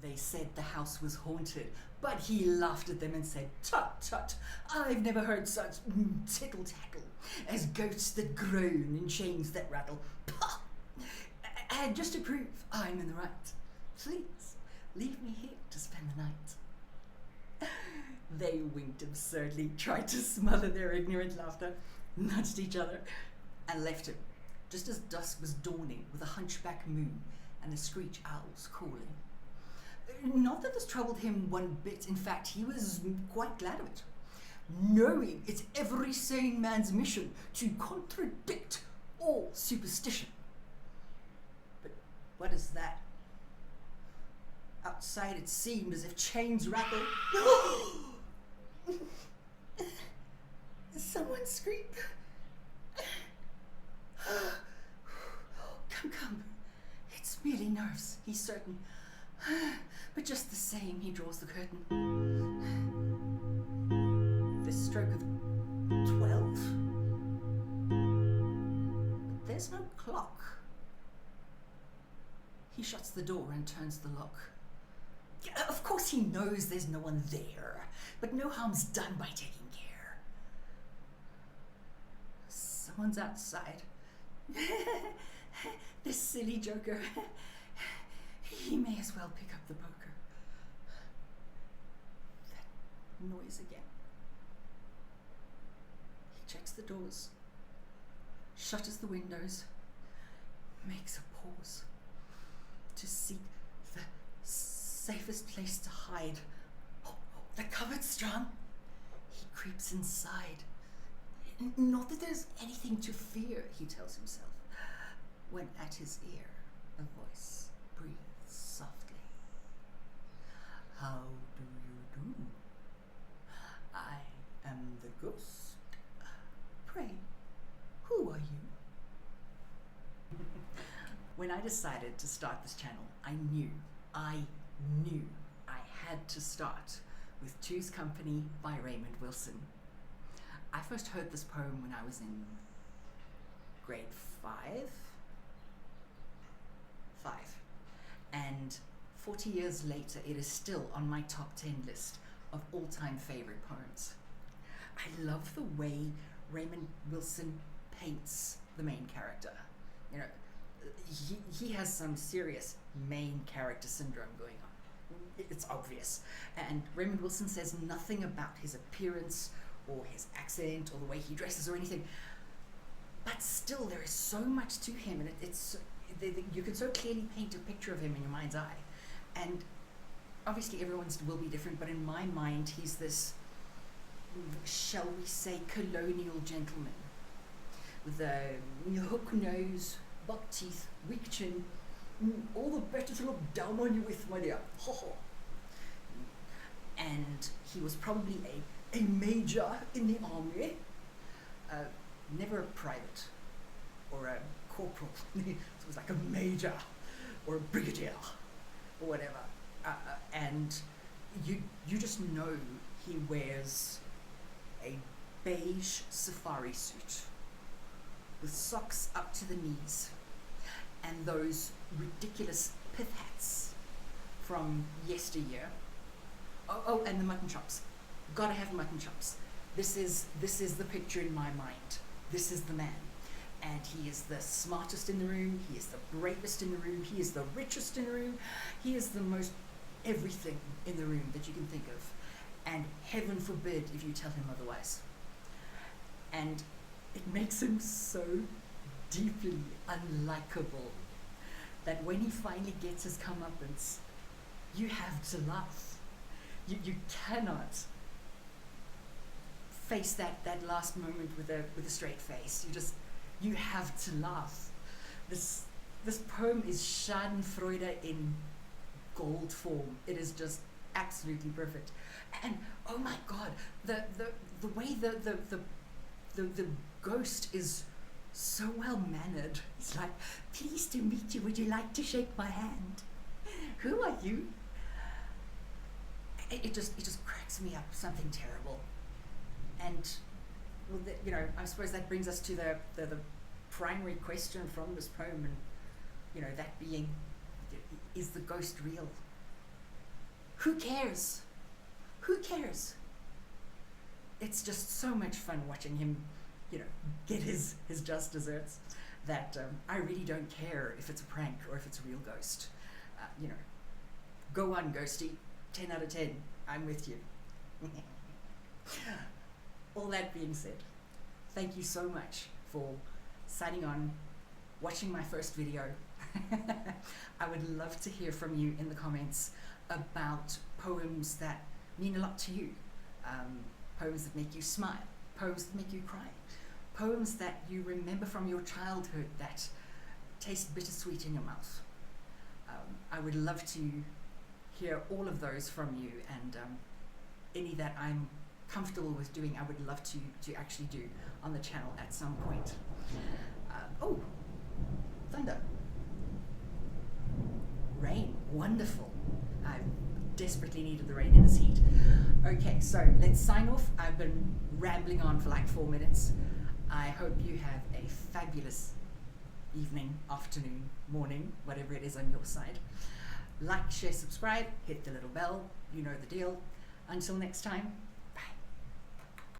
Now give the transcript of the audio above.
They said the house was haunted, but he laughed at them and said, "Tut, tut, I've never heard such tittle-tattle as ghosts that groan and chains that rattle. Pah! And just to prove I'm in the right, please leave me here to spend the night." They winked absurdly, tried to smother their ignorant laughter, nudged each other, and left him, just as dusk was dawning with a hunchback moon and the screech owls calling. Not that this troubled him one bit. In fact, he was quite glad of it, knowing it's every sane man's mission to contradict all superstition. But what is that? Outside it seemed as if chains rattled. Someone screamed. Come. It's merely nerves, he's certain. But just the same, he draws the curtain. The stroke of 12. But there's no clock. He shuts the door and turns the lock. Of course he knows there's no one there, but no harm's done by taking care. Someone's outside. This silly joker. He may as well pick up the poker. That noise again. He checks the doors, shutters the windows, makes a pause to seek the safest place to hide. Oh, the cupboard's strong. He creeps inside. Not that there's anything to fear, he tells himself, when at his ear a voice breathes softly. "How do you do? I am the ghost. Pray, who are you?" When I decided to start this channel, I knew I had to start with Two's Company by Raymond Wilson. I first heard this poem when I was in grade 5. And 40 years later, it is still on my top 10 list of all-time favorite poems. I love the way Raymond Wilson paints the main character. You know, he has some serious main character syndrome going on. It's obvious. And Raymond Wilson says nothing about his appearance or his accent or the way he dresses or anything. But still, there is so much to him, and you can so clearly paint a picture of him in your mind's eye. And obviously everyone's will be different, but in my mind, he's this, shall we say, colonial gentleman with a hook nose, buck teeth, weak chin, all the better to look down on you with, my dear. Ho ho. And he was probably a major in the army, never a private or a corporal. So it was like a major or a brigadier or whatever. And you just know he wears a beige safari suit with socks up to the knees and those ridiculous pith hats from yesteryear. Oh, and the mutton chops. Gotta have mutton chops. This is the picture in my mind. This is the man. And he is the smartest in the room, he is the bravest in the room, he is the richest in the room, he is the most everything in the room that you can think of. And heaven forbid if you tell him otherwise. And it makes him so deeply unlikable that when he finally gets his comeuppance, you have to laugh. You cannot face that last moment with a straight face. You have to laugh. This poem is Schadenfreude in gold form. It is just absolutely perfect. And oh my God, the way the ghost is so well mannered. It's like, "Pleased to meet you. Would you like to shake my hand? Who are you?" It just cracks me up. Something terrible. And well, I suppose that brings us to the primary question from this poem, and that being, is the ghost real? Who cares? Who cares? It's just so much fun watching him, get his just desserts that I really don't care if it's a prank or if it's a real ghost. Go on, ghosty. 10 out of 10. I'm with you. All that being said, thank you so much for signing on, watching my first video. I would love to hear from you in the comments about poems that mean a lot to you. Poems that make you smile, poems that make you cry, poems that you remember from your childhood that taste bittersweet in your mouth. I would love to hear all of those from you, and any that I'm comfortable with doing, I would love to actually do on the channel at some point. Oh, thunder. Rain, wonderful. I desperately needed the rain in this heat. Okay, so let's sign off. I've been rambling on for like 4 minutes. I hope you have a fabulous evening, afternoon, morning, whatever it is on your side. Like, share, subscribe, hit the little bell, you know the deal. Until next time,